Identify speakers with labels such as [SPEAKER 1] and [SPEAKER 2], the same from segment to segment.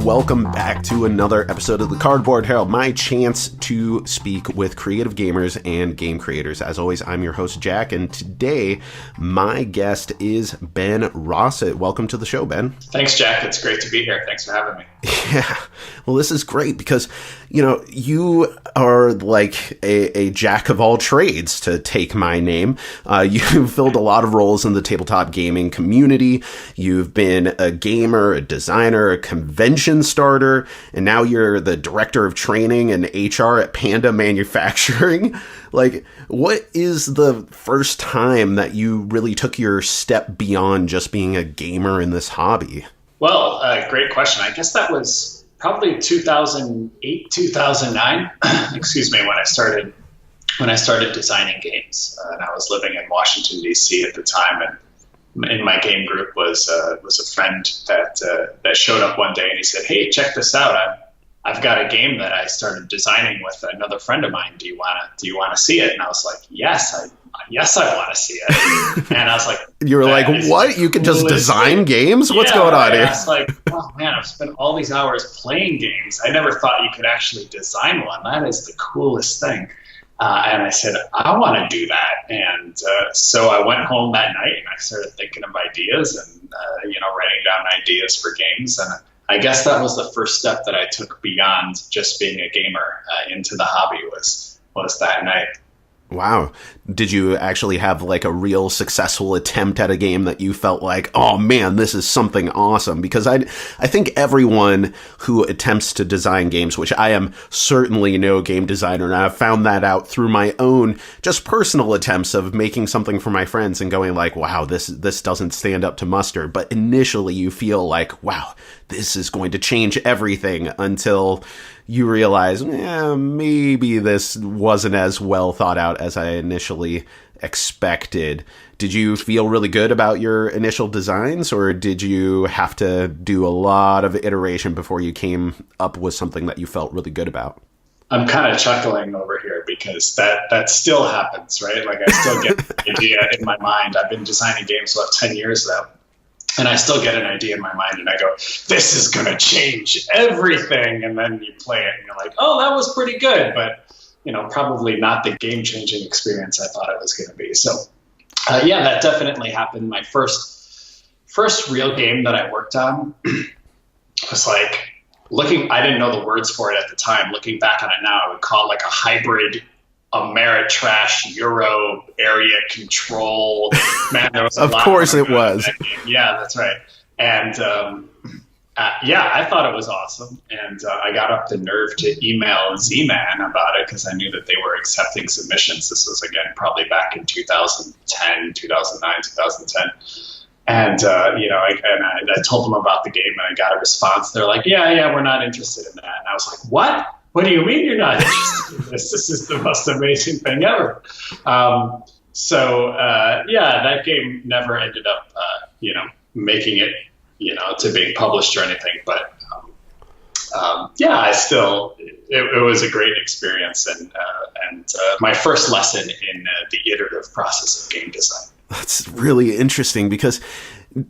[SPEAKER 1] and welcome back to another episode of the Cardboard Herald, my chance to speak with creative gamers and game creators. As always, I'm your host, Jack, and today my guest is Ben Rosset. Welcome to the show, Ben.
[SPEAKER 2] Thanks, Jack. It's great to be here. Thanks for having me.
[SPEAKER 1] Yeah, well, this is great because, you are like a jack of all trades, to take my name. You've filled a lot of roles in the tabletop gaming community. You've been a gamer, a designer, a convention starter, and now you're the director of training and HR at Panda Manufacturing. Like, what is the first time that you really took your step beyond just being a gamer in this hobby?
[SPEAKER 2] Well, great question. I guess that was probably 2008, 2009, excuse me, when I started designing games. And I was living in Washington, D.C. at the time, and in my game group was a friend that showed up one day, and he said, "Hey, check this out. I've got a game that I started designing with another friend of mine. Do you want to see it?" And I was like, "Yes, I want to see it." And I was like,
[SPEAKER 1] "You were like, what? You can just design games? What's going on here?"
[SPEAKER 2] I was like, "Oh man, I've spent all these hours playing games. I never thought you could actually design one. That is the coolest thing." And I said, "I want to do that." And so I went home that night and I started thinking of ideas and writing down ideas for games. And I guess that was the first step that I took beyond just being a gamer into the hobby was that night.
[SPEAKER 1] Wow. Did you actually have like a real successful attempt at a game that you felt like, oh man, this is something awesome? Because I think everyone who attempts to design games, which I am certainly no game designer, and I've found that out through my own just personal attempts of making something for my friends and going like, wow, this doesn't stand up to muster. But initially you feel like, wow, this is going to change everything, until you realize, maybe this wasn't as well thought out as I initially expected. Did you feel really good about your initial designs, or did you have to do a lot of iteration before you came up with something that you felt really good about?
[SPEAKER 2] I'm kind of chuckling over here because that still happens, right? Like, I still get the idea in my mind. I've been designing games for about 10 years now. And I still get an idea in my mind and I go, this is going to change everything. And then you play it and you're like, oh, that was pretty good. But, probably not the game-changing experience I thought it was going to be. So, that definitely happened. My first real game that I worked on was like I didn't know the words for it at the time. Looking back on it now, I would call it like a hybrid Ameritrash Euro area control. Man, there was a lot.
[SPEAKER 1] Of course it was.
[SPEAKER 2] Yeah, that's right. And I thought it was awesome. And I got up the nerve to email Z-Man about it because I knew that they were accepting submissions. This was, again, probably back in 2010, 2009, 2010. And, I told them about the game and I got a response. They're like, yeah, we're not interested in that. And I was like, what? What do you mean you're not interested in this? This is the most amazing thing ever. That game never ended up, making it, to being published or anything. But, it was a great experience and my first lesson in the iterative process of game design.
[SPEAKER 1] That's really interesting because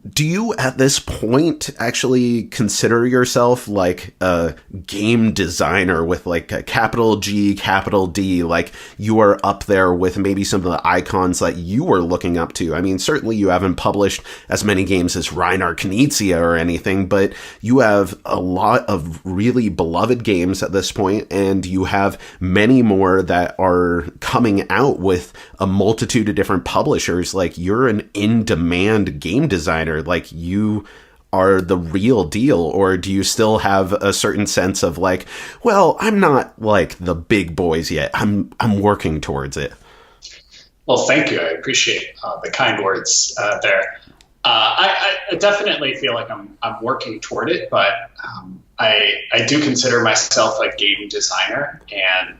[SPEAKER 1] do you at this point actually consider yourself like a game designer with like a capital G, capital D? Like, you are up there with maybe some of the icons that you were looking up to. I mean, certainly you haven't published as many games as Reiner Knizia or anything, but you have a lot of really beloved games at this point, and you have many more that are coming out with a multitude of different publishers. Like, you're an in-demand game designer. Like, you are the real deal. Or do you still have a certain sense of like, well, I'm not like the big boys yet, I'm working towards it?
[SPEAKER 2] Well, thank you. I appreciate the kind words there. I definitely feel like I'm working toward it, but I do consider myself a game designer, and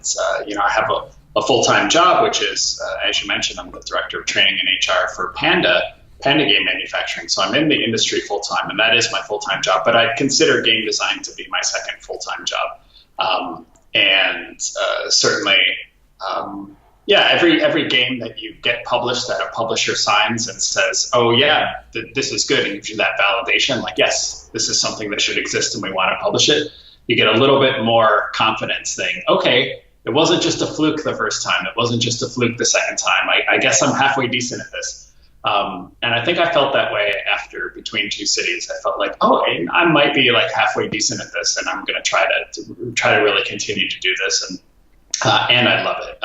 [SPEAKER 2] I have a full-time job, which is, as you mentioned, I'm the director of training and HR for Panda Game Manufacturing. So I'm in the industry full-time, and that is my full-time job. But I consider game design to be my second full-time job. Certainly, Yeah, every game that you get published that a publisher signs and says, "Oh yeah, this is good," and gives you that validation, like, yes, this is something that should exist, and we want to publish it. You get a little bit more confidence, saying, "Okay, it wasn't just a fluke the first time. It wasn't just a fluke the second time. I guess I'm halfway decent at this." And I think I felt that way after Between Two Cities. I felt like, oh, I might be like halfway decent at this, and I'm going to try to really continue to do this. And I love it.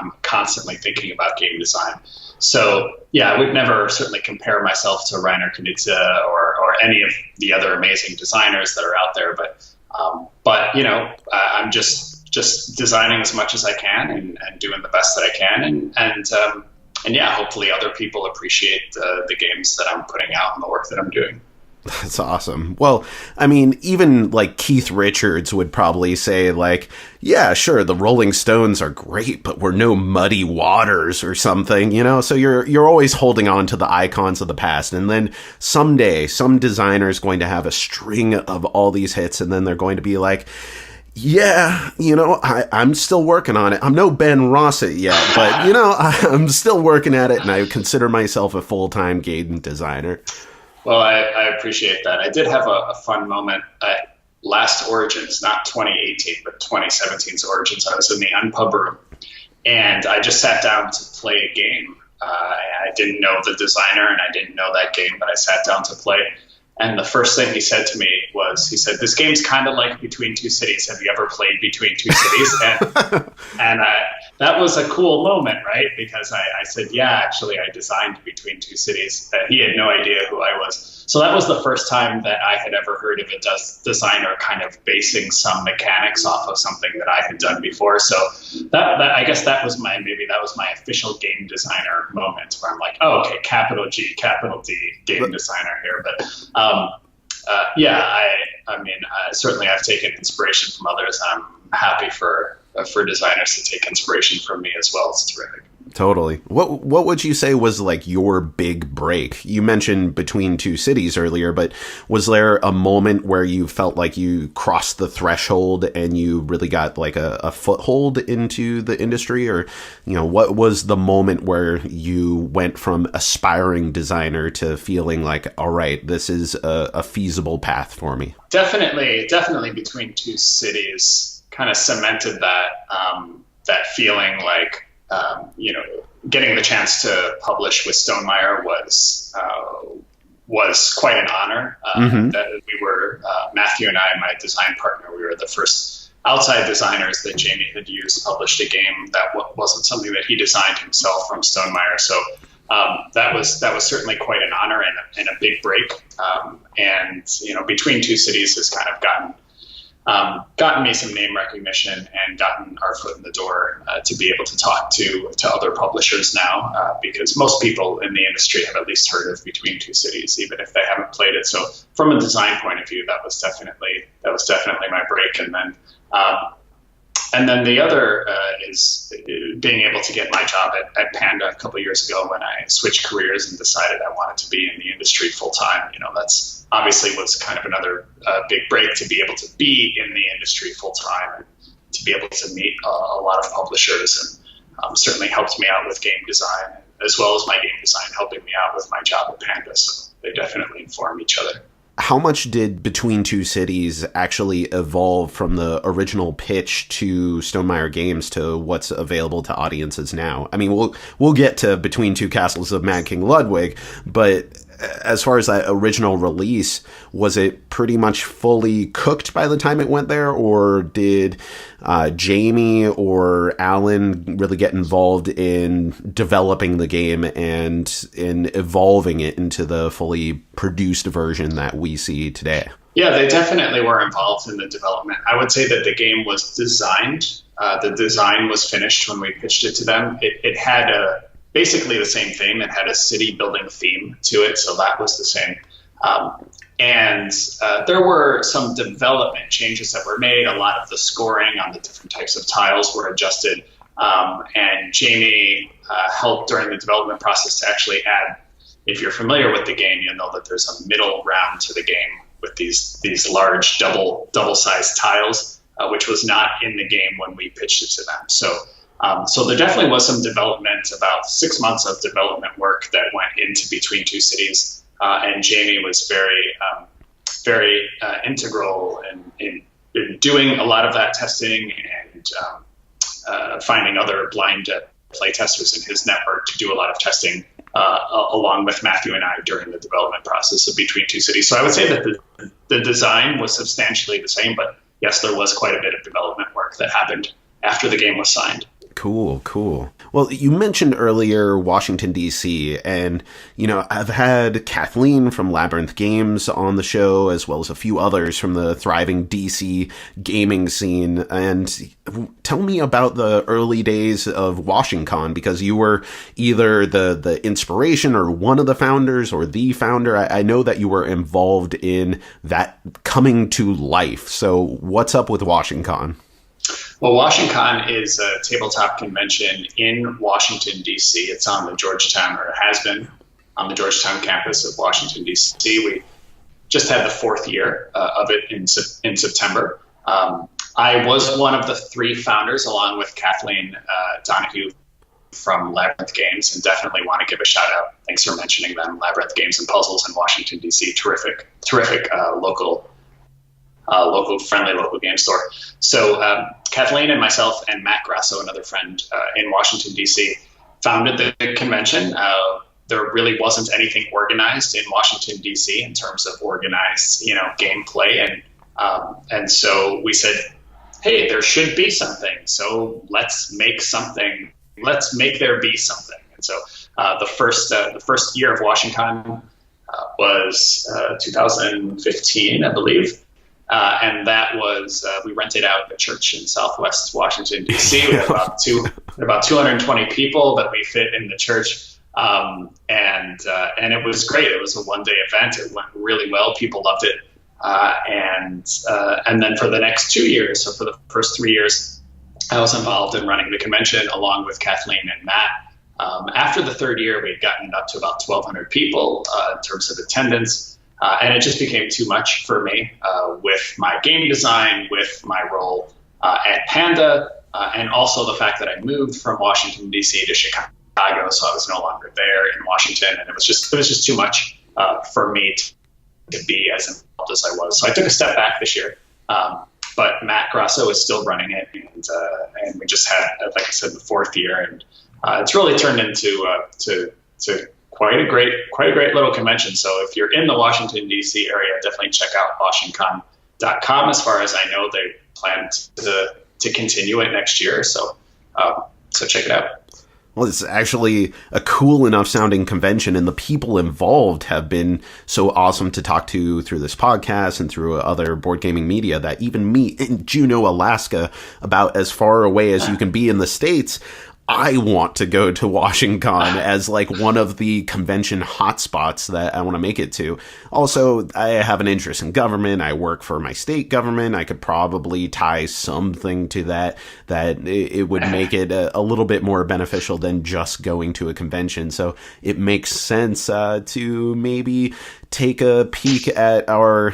[SPEAKER 2] I'm constantly thinking about game design. So yeah, I would never certainly compare myself to Rainer Knizia or any of the other amazing designers that are out there. But I'm just designing as much as I can and doing the best that I can. And yeah, hopefully other people appreciate the games that I'm putting out and the work that I'm doing.
[SPEAKER 1] That's awesome. Well, I mean, even like Keith Richards would probably say, like, yeah, sure, the Rolling Stones are great, but we're no Muddy Waters or something, So you're always holding on to the icons of the past, and then someday some designer is going to have a string of all these hits, and then they're going to be like, yeah, I'm still working on it. I'm no Ben Rosset yet, but I'm still working at it, and I consider myself a full-time game designer.
[SPEAKER 2] Well, I appreciate that. I did have a fun moment at last Origins, not 2018, but 2017's Origins. I was in the Unpub room, and I just sat down to play a game. I didn't know the designer, and I didn't know that game, but I sat down to play. And the first thing he said to me was, he said, "This game's kind of like Between Two Cities. Have you ever played Between Two Cities?" And that was a cool moment, right? Because I said, yeah, actually, I designed Between Two Cities. He had no idea who I was. So that was the first time that I had ever heard of a designer kind of basing some mechanics off of something that I had done before. So that I guess that was my official game designer moment, where I'm like, oh, okay, capital G, capital D, game designer here. But certainly I've taken inspiration from others. I'm happy for designers to take inspiration from me as well. It's terrific.
[SPEAKER 1] Totally. What would you say was like your big break? You mentioned Between Two Cities earlier, but was there a moment where you felt like you crossed the threshold and you really got like a foothold into the industry? Or, what was the moment where you went from aspiring designer to feeling like, all right, this is a feasible path for me?
[SPEAKER 2] Definitely Between Two Cities kind of cemented that feeling like, getting the chance to publish with Stonemaier was quite an honor. That we were, Matthew and I, my design partner, we were the first outside designers that Jamie had used, published a game that wasn't something that he designed himself from Stonemaier. So that was certainly quite an honor and a big break. Between Two Cities has kind of gotten me some name recognition and gotten our foot in the door to be able to talk to other publishers now, because most people in the industry have at least heard of Between Two Cities, even if they haven't played it. So from a design point of view, that was definitely my break. And then the other is being able to get my job at Panda a couple of years ago when I switched careers and decided I wanted to be in the industry full time. That's obviously was kind of another big break, to be able to be in the industry full time and to be able to meet a lot of publishers, and certainly helped me out with game design, as well as my game design helping me out with my job at Panda. So they definitely inform each other.
[SPEAKER 1] How much did Between Two Cities actually evolve from the original pitch to Stonemaier Games to what's available to audiences now? I mean, we'll get to Between Two Castles of Mad King Ludwig, but as far as that original release, was it pretty much fully cooked by the time it went there, or did Jamie or Alan really get involved in developing the game and in evolving it into the fully produced version that we see today?
[SPEAKER 2] Yeah, they definitely were involved in the development. I would say that the game was designed. The design was finished when we pitched it to them. It had basically the same theme. It had a city building theme to it, so that was the same. And there were some development changes that were made. A lot of the scoring on the different types of tiles were adjusted. And Jamie helped during the development process to actually add, if you're familiar with the game, you'll know that there's a middle round to the game with these large double-sized tiles, which was not in the game when we pitched it to them. So So there definitely was some development, about 6 months of development work that went into Between Two Cities. And Jamie was very integral in doing a lot of that testing and finding other blind play testers in his network to do a lot of testing along with Matthew and I during the development process of Between Two Cities. So I would say that the design was substantially the same, but yes, there was quite a bit of development work that happened after the game was signed.
[SPEAKER 1] Cool. Well, you mentioned earlier Washington, D.C., and, I've had Kathleen from Labyrinth Games on the show, as well as a few others from the thriving D.C. gaming scene. And tell me about the early days of WashingCon, because you were either the inspiration or one of the founders or the founder. I know that you were involved in that coming to life. So what's up with WashingCon?
[SPEAKER 2] Well, WashingCon is a tabletop convention in Washington, D.C. It's on the Georgetown, or it has been on the Georgetown campus of Washington, D.C. We just had the 4th year of it in September. I was one of the 3 founders, along with Kathleen Donahue from Labyrinth Games, and definitely want to give a shout out. Thanks for mentioning them. Labyrinth Games and Puzzles in Washington, D.C. Terrific local friendly local game store. So Kathleen and myself and Matt Grasso, another friend in Washington, D.C., founded the convention. There really wasn't anything organized in Washington, D.C. in terms of organized, gameplay. And so we said, hey, there should be something. So let's make something. Let's make there be something. And so the first year of WashingCon was 2015, I believe. And that was, we rented out a church in Southwest Washington, D.C. We had about 220 people that we fit in the church. And it was great. It was a one-day event. It went really well. People loved it. And then for the next 2 years, so for the first 3 years, I was involved in running the convention along with Kathleen and Matt. After the 3rd year, we had gotten up to about 1,200 people in terms of attendance. And it just became too much for me with my game design, with my role at Panda, and also the fact that I moved from Washington, D.C. to Chicago, so I was no longer there in Washington, and it was just too much for me to be as involved as I was. So I took a step back this year, but Matt Grasso is still running it, and we just had, like I said, the 4th year, and it's really turned into to quite a great little convention. So if you're in the Washington, D.C. area, definitely check out WashingCon.com. As far as I know, they plan to continue it next year. So check it out.
[SPEAKER 1] Well, it's actually a cool enough sounding convention, and the people involved have been so awesome to talk to through this podcast and through other board gaming media that even me in Juneau, Alaska, about as far away as you can be in the States, I want to go to WashingCon as like one of the convention hotspots that I want to make it to. Also, I have an interest in government. I work for my state government. I could probably tie something to that it would make it a little bit more beneficial than just going to a convention. So it makes sense to maybe take a peek at our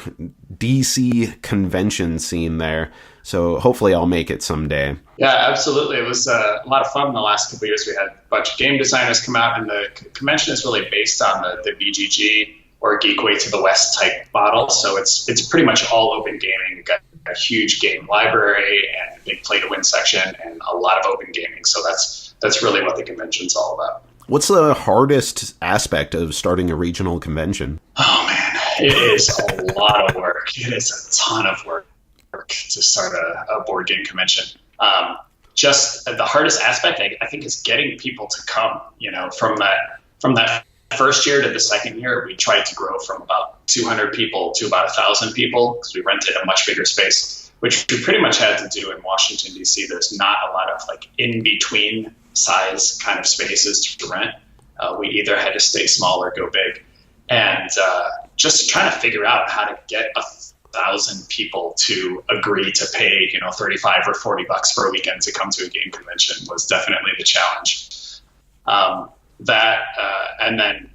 [SPEAKER 1] DC convention scene there. So hopefully I'll make it someday.
[SPEAKER 2] Yeah, absolutely. It was a lot of fun in the last couple of years. We had a bunch of game designers come out, and the convention is really based on the BGG or Geekway to the West type model. So it's pretty much all open gaming. We've got a huge game library and a big play to win section and a lot of open gaming. So that's really what the convention's all about. What's
[SPEAKER 1] the hardest aspect of starting a regional convention?
[SPEAKER 2] Oh man, it is a lot of work. It is a ton of work to start a board game convention. Just the hardest aspect, I think, is getting people to come. From that first year to the second year, we tried to grow from about 200 people to about 1,000 people because we rented a much bigger space, which we pretty much had to do in Washington, D.C. There's not a lot of like in between size kind of spaces to rent. We either had to stay small or go big, and just trying to figure out how to get 1,000 people to agree to pay, $35 or $40 for a weekend to come to a game convention was definitely the challenge. And then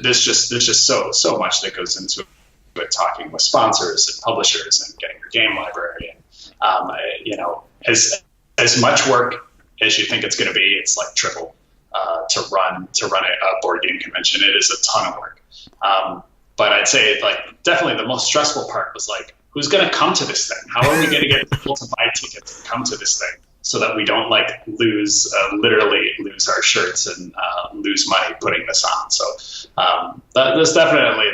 [SPEAKER 2] there's just so much that goes into it, talking with sponsors and publishers and getting your game library. And, as much work as you think it's going to be. It's like triple to run a board game convention. It is a ton of work. But I'd say like definitely the most stressful part was like, who's going to come to this thing? How are we going to get people to buy tickets and come to this thing so that we don't like literally lose our shirts and lose money putting this on? So that's definitely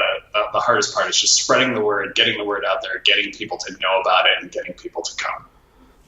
[SPEAKER 2] the hardest part, is just spreading the word, getting the word out there, getting people to know about it, and getting people to come.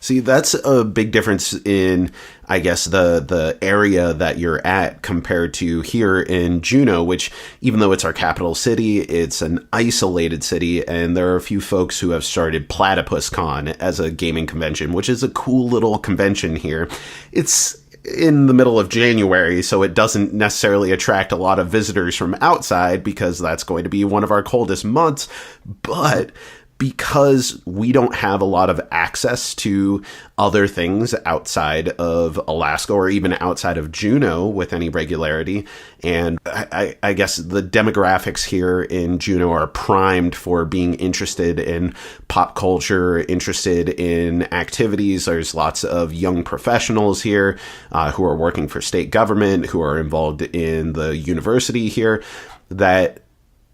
[SPEAKER 1] See, that's a big difference in, I guess, the area that you're at compared to here in Juneau, which, even though it's our capital city, it's an isolated city, and there are a few folks who have started Platypus Con as a gaming convention, which is a cool little convention here. It's in the middle of January, so it doesn't necessarily attract a lot of visitors from outside because that's going to be one of our coldest months, but because we don't have a lot of access to other things outside of Alaska or even outside of Juneau with any regularity. And I guess the demographics here in Juneau are primed for being interested in pop culture, interested in activities. There's lots of young professionals here who are working for state government, who are involved in the university here, that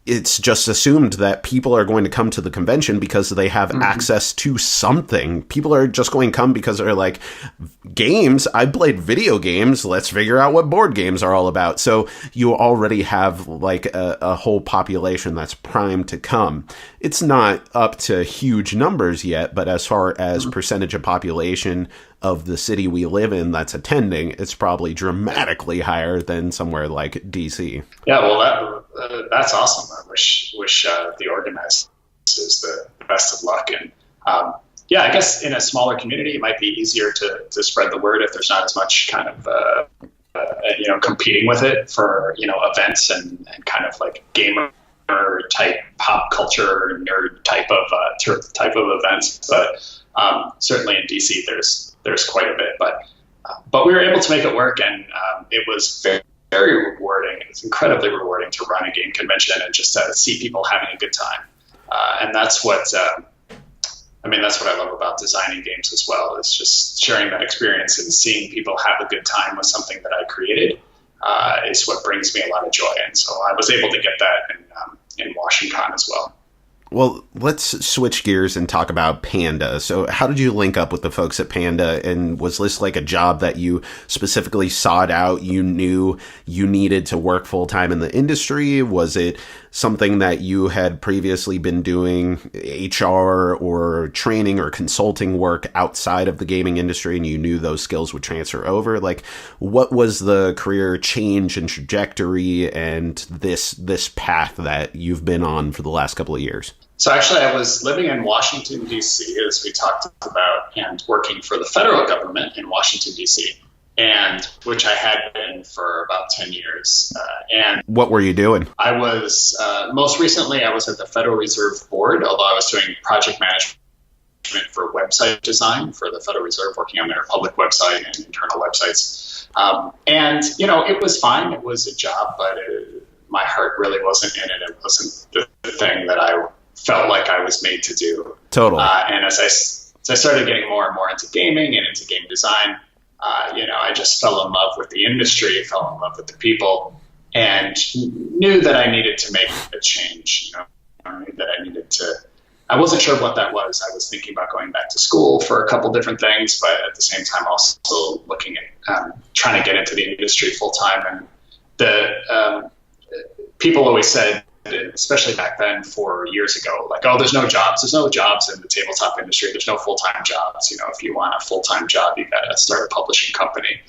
[SPEAKER 1] it's just assumed that people are going to come to the convention because they have access to something. People are just going to come because they're like, games, I played video games, let's figure out what board games are all about. So you already have like a whole population that's primed to come. It's not up to huge numbers yet, but as far as percentage of population of the city we live in that's attending, it's probably dramatically higher than somewhere like DC.
[SPEAKER 2] Yeah, well, that's awesome. I wish the organizers the best of luck. And yeah, I guess in a smaller community, it might be easier to spread the word if there's not as much kind of competing with it for events and kind of like gamer type pop culture nerd type of events. But certainly in DC, there's quite a bit. But we were able to make it work, and it was very rewarding. It's incredibly rewarding to run a game convention and just see people having a good time. And that's what that's what I love about designing games as well, is just sharing that experience and seeing people have a good time with something that I created is what brings me a lot of joy. And so I was able to get that in Washington as well.
[SPEAKER 1] Well, let's switch gears and talk about Panda. So how did you link up with the folks at Panda? And was this like a job that you specifically sought out? You knew you needed to work full time in the industry? Was it something that you had previously been doing HR or training or consulting work outside of the gaming industry and you knew those skills would transfer over? Like, what was the career change and trajectory and this path that you've been on for the last couple of years?
[SPEAKER 2] So actually, I was living in Washington, D.C., as we talked about, and working for the federal government in Washington, D.C., and which I had been for about 10 years. And
[SPEAKER 1] what were you doing?
[SPEAKER 2] I was, most recently, I was at the Federal Reserve Board, although I was doing project management for website design for the Federal Reserve, working on their public website and internal websites. And it was fine. It was a job, but my heart really wasn't in it. It wasn't the thing that I felt like I was made to do.
[SPEAKER 1] Totally.
[SPEAKER 2] And as I started getting more and more into gaming and into game design, I just fell in love with the industry, fell in love with the people, and knew that I needed to make a change. I wasn't sure what that was. I was thinking about going back to school for a couple different things, but at the same time also looking at trying to get into the industry full time. And the people always said, especially back then 4 years ago, like, oh, there's no jobs in the tabletop industry. There's no full-time jobs. If you want a full-time job, you got to start a publishing company.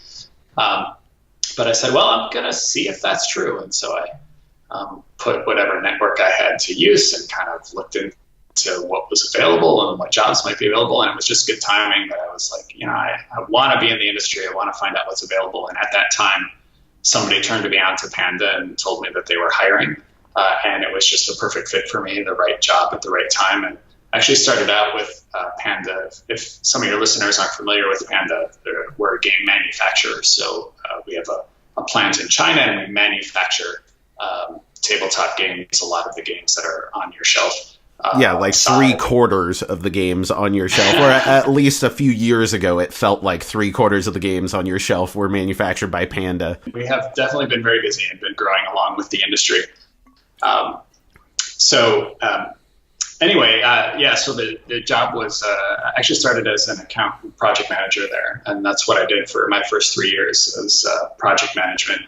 [SPEAKER 2] But I said, well, I'm going to see if that's true. And so I put whatever network I had to use and kind of looked into what was available and what jobs might be available. And it was just good timing that I was like, I want to be in the industry. I want to find out what's available. And at that time, somebody turned me on to Panda and told me that they were hiring. And it was just a perfect fit for me, the right job at the right time. And I actually started out with Panda. If some of your listeners aren't familiar with Panda, we're a game manufacturer. So we have a plant in China, and we manufacture tabletop games, a lot of the games that are on your shelf.
[SPEAKER 1] Yeah, like
[SPEAKER 2] side.
[SPEAKER 1] 3/4 of the games on your shelf, or at least a few years ago, it felt like 3/4 of the games on your shelf were manufactured by Panda.
[SPEAKER 2] We have definitely been very busy and been growing along with the industry. Anyway, so the job was, I actually started as an account project manager there. And that's what I did for my first 3 years, as project management,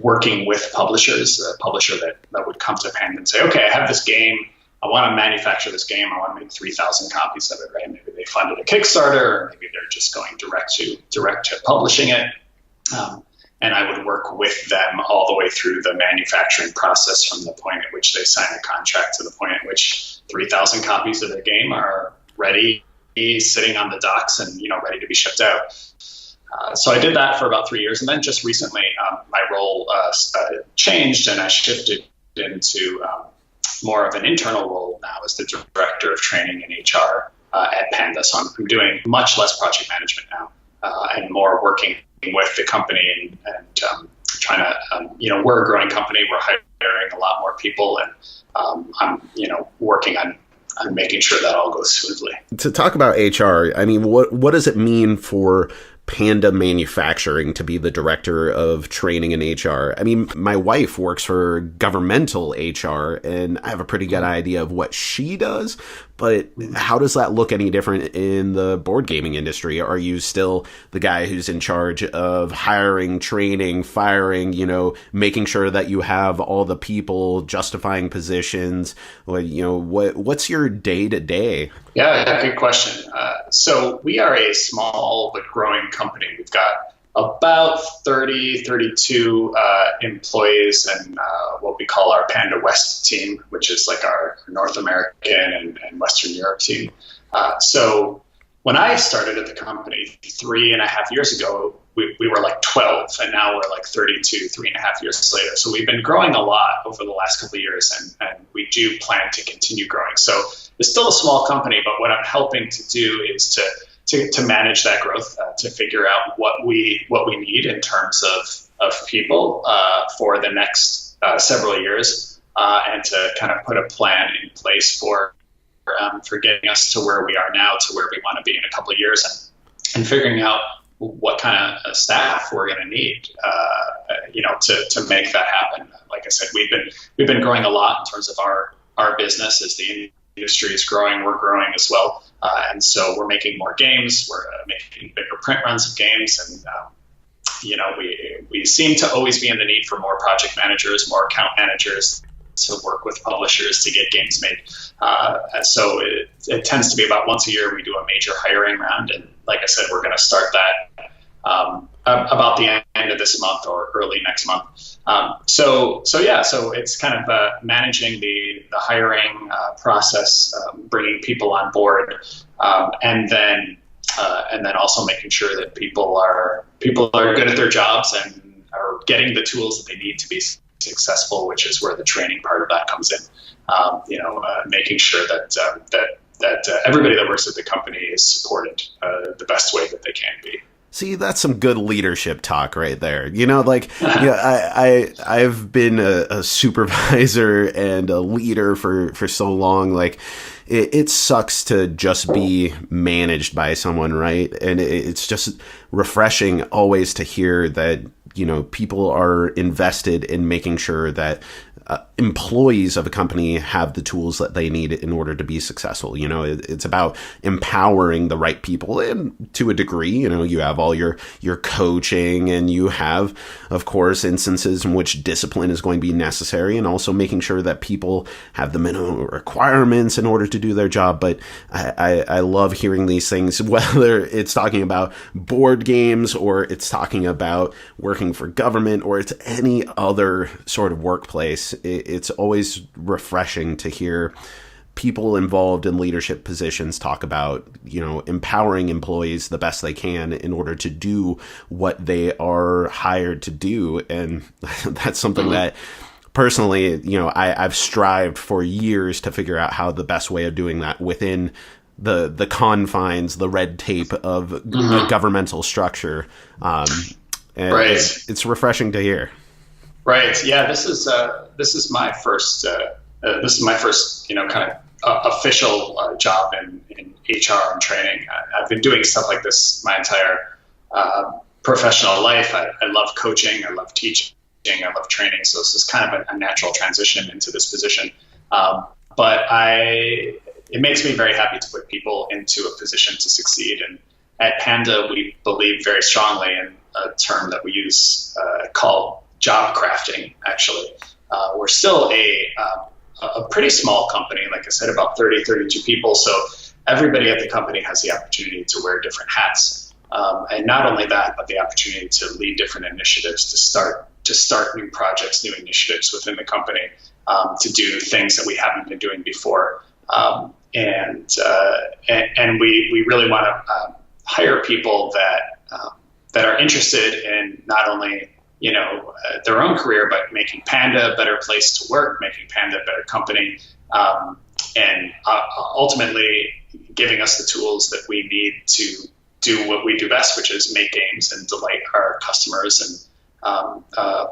[SPEAKER 2] working with publishers, a publisher that would come to Panda and say, okay, I have this game. I want to manufacture this game. I want to make 3,000 copies of it, right? Maybe they funded a Kickstarter, or maybe they're just going direct to publishing it. And I would work with them all the way through the manufacturing process, from the point at which they sign a contract to the point at which 3,000 copies of their game are ready, sitting on the docks and, ready to be shipped out. So I did that for about 3 years. And then just recently, my role changed, and I shifted into more of an internal role now as the director of training and HR at Panda. So I'm doing much less project management now, and more working with the company and trying to, we're a growing company. We're hiring a lot more people, and I'm, working on making sure that all goes smoothly.
[SPEAKER 1] To talk about HR, I mean, what does it mean for Panda Manufacturing to be the director of training and HR? I mean, my wife works for governmental HR, and I have a pretty good idea of what she does, but how does that look any different in the board gaming industry? Are you still the guy who's in charge of hiring, training, firing, making sure that you have all the people, justifying positions? What's your day-to-day?
[SPEAKER 2] Yeah, good question. So we are a small but growing company. We've got about 32 employees, and what we call our Panda West team, which is like our North American and Western Europe team. So when I started at the company 3.5 years ago, we were like 12, and now we're like 32, 3.5 years later. So we've been growing a lot over the last couple of years, and we do plan to continue growing. So it's still a small company, but what I'm helping to do is to manage that growth, to figure out what we need in terms of people for the next several years, and to kind of put a plan in place for getting us to where we are now, to where we want to be in a couple of years, and figuring out what kind of staff we're going to need, to make that happen. Like I said, we've been growing a lot in terms of our business. As the industry is growing, we're growing as well, and so we're making more games. We're making bigger print runs of games, and we seem to always be in the need for more project managers, more account managers to work with publishers to get games made. So it tends to be about once a year we do a major hiring round, and like I said, we're going to start that about the end of this month or early next month. So it's kind of managing the hiring process, bringing people on board, and then also making sure that people are good at their jobs and are getting the tools that they need to be successful, which is where the training part of that comes in. Making sure that everybody that works at the company is supported the best way that they can be.
[SPEAKER 1] See, that's some good leadership talk right there. I've been a supervisor and a leader for so long. Like, it sucks to just be managed by someone, right? And it's just refreshing always to hear that, people are invested in making sure that employees of a company have the tools that they need in order to be successful. It's about empowering the right people, and to a degree, you have all your coaching, and you have, of course, instances in which discipline is going to be necessary, and also making sure that people have the minimum requirements in order to do their job. But I love hearing these things, whether it's talking about board games, or it's talking about working for government, or it's any other sort of workplace. It's always refreshing to hear people involved in leadership positions talk about, empowering employees the best they can in order to do what they are hired to do. And that's something that personally, I've strived for years to figure out how the best way of doing that within the confines, the red tape of a governmental structure. And
[SPEAKER 2] right.
[SPEAKER 1] It's refreshing to hear. Right.
[SPEAKER 2] Yeah. This is my first, kind of official job in HR and training. I've been doing stuff like this my entire professional life. I love coaching. I love teaching. I love training. So this is kind of a natural transition into this position. But it makes me very happy to put people into a position to succeed. And at Panda, we believe very strongly in a term that we use called job crafting, actually. We're still a pretty small company, like I said, about 30, 32 people. So everybody at the company has the opportunity to wear different hats. And not only that, but the opportunity to lead different initiatives, to start new projects, new initiatives within the company, to do things that we haven't been doing before. And we really want to hire people that are interested in not only their own career, but making Panda a better place to work, making Panda a better company, and ultimately giving us the tools that we need to do what we do best, which is make games and delight our customers and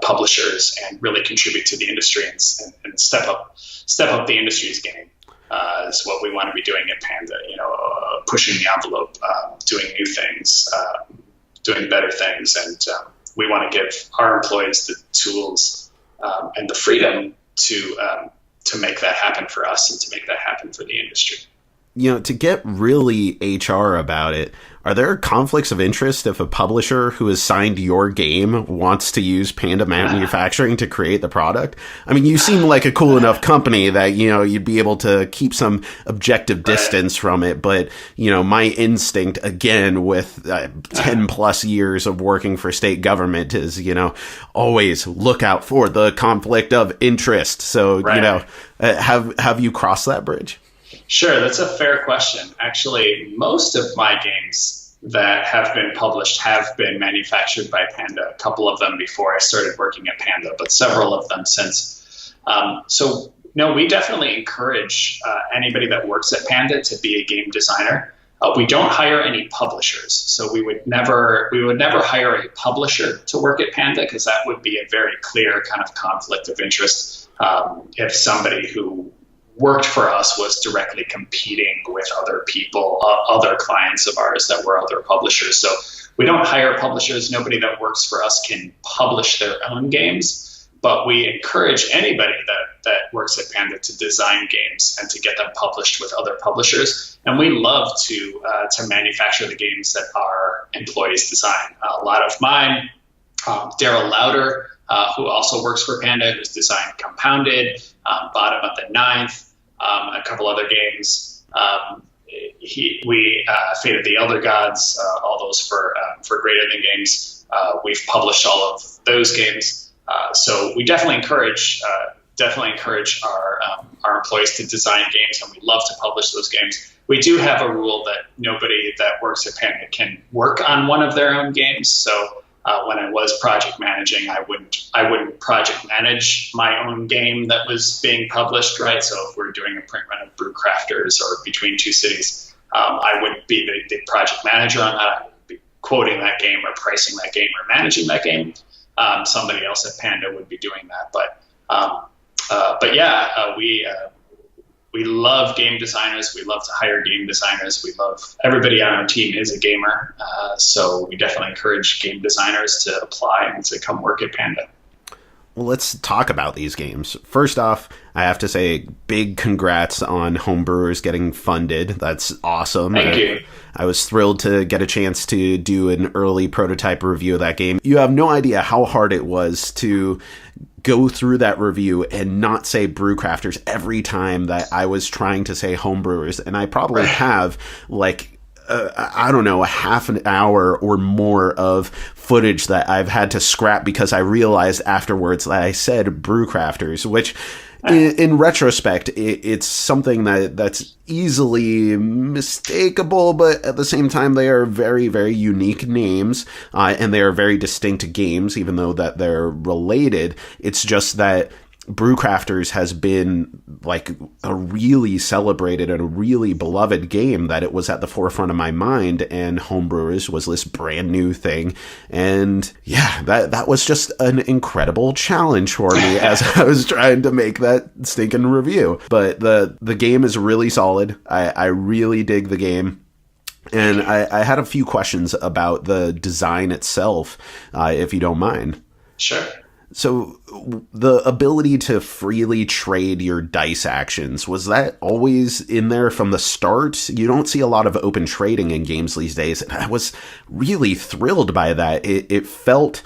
[SPEAKER 2] publishers, and really contribute to the industry and step up the industry's game. Is what we want to be doing at Panda. Pushing the envelope, doing new things, doing better things, and we want to give our employees the tools and the freedom to make that happen for us and to make that happen for the industry.
[SPEAKER 1] To get really HR about it, are there conflicts of interest if a publisher who has signed your game wants to use Panda Manufacturing to create the product? I mean, you seem like a cool enough company that, you'd be able to keep some objective distance from it. But, my instinct, again, with 10 plus years of working for state government is, always look out for the conflict of interest. So, have you crossed that bridge?
[SPEAKER 2] Sure, that's a fair question. Actually, most of my games that have been published have been manufactured by Panda. A couple of them before I started working at Panda, but several of them since. So, we definitely encourage anybody that works at Panda to be a game designer. We don't hire any publishers, so we would never hire a publisher to work at Panda, because that would be a very clear kind of conflict of interest if somebody who worked for us was directly competing with other people, other clients of ours that were other publishers. So we don't hire publishers. Nobody that works for us can publish their own games, but we encourage anybody that works at Panda to design games and to get them published with other publishers. And we love to manufacture the games that our employees design. A lot of mine, Daryl Lauder, who also works for Panda, who's designed Compounded, Bottom of the Ninth, a couple other games. Fate of the Elder Gods, all those for Greater Than games. We've published all of those games. So we definitely encourage our employees to design games, and we love to publish those games. We do have a rule that nobody that works at Panda can work on one of their own games. So when I was project managing, I wouldn't project manage my own game that was being published, right? So if we're doing a print run of Brew Crafters or Between Two Cities, I wouldn't be the project manager on that. I would be quoting that game or pricing that game or managing that game. Somebody else at Panda would be doing that. But yeah, we love game designers. We love to hire game designers. We love everybody on our team is a gamer. So we definitely encourage game designers to apply and to come work at Panda.
[SPEAKER 1] Well, let's talk about these games. First off, I have to say big congrats on Home Brewers getting funded. That's awesome.
[SPEAKER 2] Thank you.
[SPEAKER 1] I was thrilled to get a chance to do an early prototype review of that game. You have no idea how hard it was to go through that review and not say Brew Crafters every time that I was trying to say Home Brewers. And I probably have I don't know, a half an hour or more of footage that I've had to scrap because I realized afterwards that I said Brew Crafters, which in retrospect, it's something that's easily mistakable, but at the same time, they are very, very unique names, and they are very distinct games, even though that they're related. It's just that Brewcrafters has been like a really celebrated and a really beloved game, that it was at the forefront of my mind, and Home Brewers was this brand new thing. And yeah, that was just an incredible challenge for me as I was trying to make that stinking review. But the game is really solid. I really dig the game. And I had a few questions about the design itself, if you don't mind.
[SPEAKER 2] Sure.
[SPEAKER 1] So the ability to freely trade your dice actions, was that always in there from the start? You don't see a lot of open trading in games these days, and I was really thrilled by that. It felt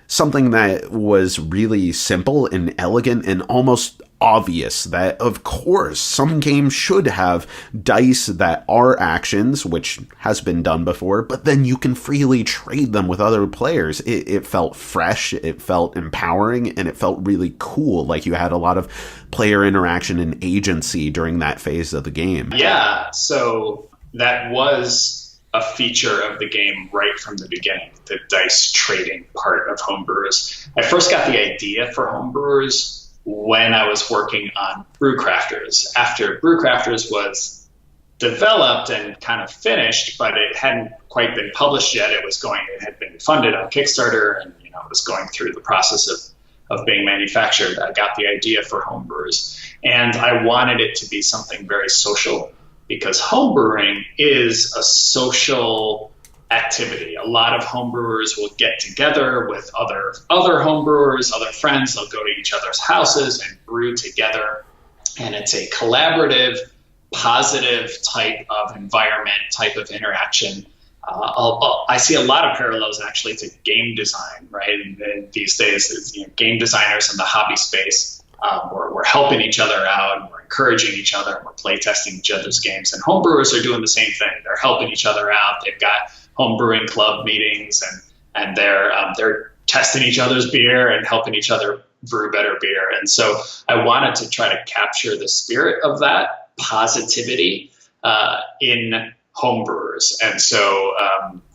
[SPEAKER 1] something that was really simple and elegant and almost obvious that, of course, some games should have dice that are actions, which has been done before, but then you can freely trade them with other players. It felt fresh, it felt empowering, and it felt really cool, like you had a lot of player interaction and agency during that phase of the game.
[SPEAKER 2] Yeah, so that was a feature of the game right from the beginning, the dice trading part of Home Brewers. I first got the idea for Home Brewers when I was working on Brewcrafters. After Brewcrafters was developed and kind of finished, but it hadn't quite been published yet. It had been funded on Kickstarter, and it was going through the process of being manufactured. I got the idea for Home Brewers, and I wanted it to be something very social, because homebrewing is a social activity. A lot of homebrewers will get together with other homebrewers, other friends. They'll go to each other's houses and brew together. And it's a collaborative, positive type of environment, type of interaction. I see a lot of parallels actually to game design, right? And these days, game designers in the hobby space, we're helping each other out, and we're encouraging each other, and we're play testing each other's games. And homebrewers are doing the same thing. They're helping each other out. They've got home brewing club meetings, and they're testing each other's beer and helping each other brew better beer. And so I wanted to try to capture the spirit of that positivity in home brewers. And so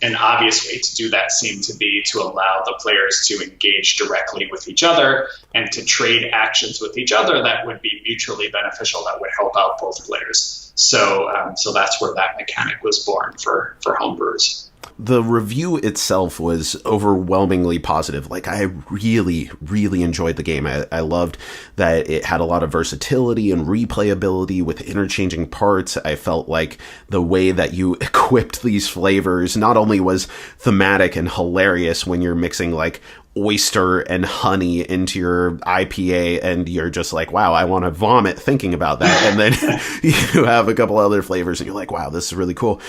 [SPEAKER 2] an obvious way to do that seemed to be to allow the players to engage directly with each other and to trade actions with each other that would be mutually beneficial, that would help out both players. So that's where that mechanic was born for home brewers.
[SPEAKER 1] The review itself was overwhelmingly positive. Like, I really, really enjoyed the game. I loved that it had a lot of versatility and replayability with interchanging parts. I felt like the way that you equipped these flavors not only was thematic and hilarious when you're mixing like oyster and honey into your IPA, and you're just like, wow, I want to vomit thinking about that. And then you have a couple other flavors and you're like, wow, this is really cool.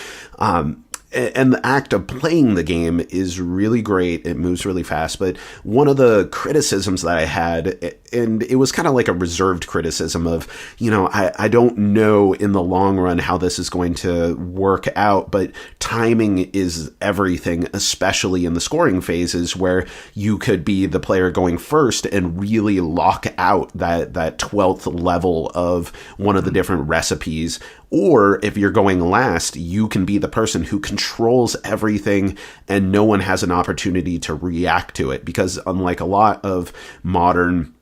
[SPEAKER 1] And the act of playing the game is really great. It moves really fast. But one of the criticisms that I had, and it was kind of like a reserved criticism of, I don't know in the long run how this is going to work out, but timing is everything, especially in the scoring phases where you could be the player going first and really lock out that 12th level of one of the different recipes. Or if you're going last, you can be the person who controls everything and no one has an opportunity to react to it. Because unlike a lot of modern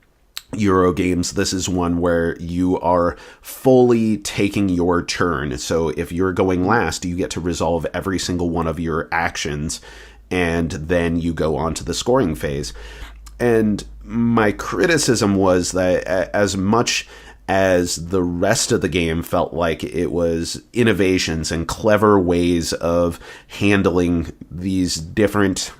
[SPEAKER 1] Euro games, this is one where you are fully taking your turn. So if you're going last, you get to resolve every single one of your actions, and then you go on to the scoring phase. And my criticism was that as much as the rest of the game felt like it was innovations and clever ways of handling these different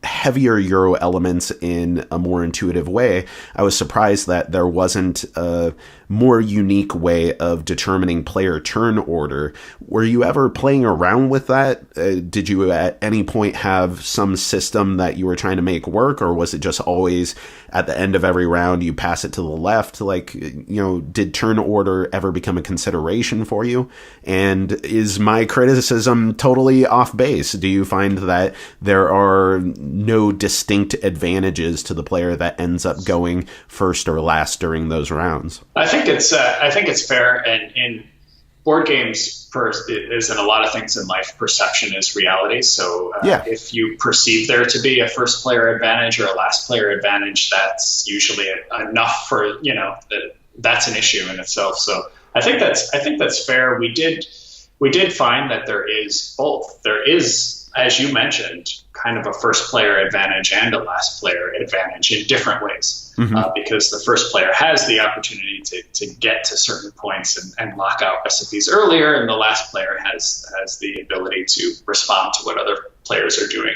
[SPEAKER 1] heavier Euro elements in a more intuitive way, I was surprised that there wasn't a more unique way of determining player turn order. Were you ever playing around with that? Did you at any point have some system that you were trying to make work, or was it just always at the end of every round you pass it to the left? Like, did turn order ever become a consideration for you? And is my criticism totally off base? Do you find that there are no distinct advantages to the player that ends up going first or last during those rounds?
[SPEAKER 2] I think it's fair, and board games is in a lot of things in life, perception is reality. So if you perceive there to be a first player advantage or a last player advantage, that's usually enough for, that's an issue in itself. So I think that's fair. We did find that there is both. There is, as you mentioned, kind of a first player advantage and a last player advantage in different ways. Because the first player has the opportunity to get to certain points and lock out recipes earlier, and the last player has the ability to respond to what other players are doing.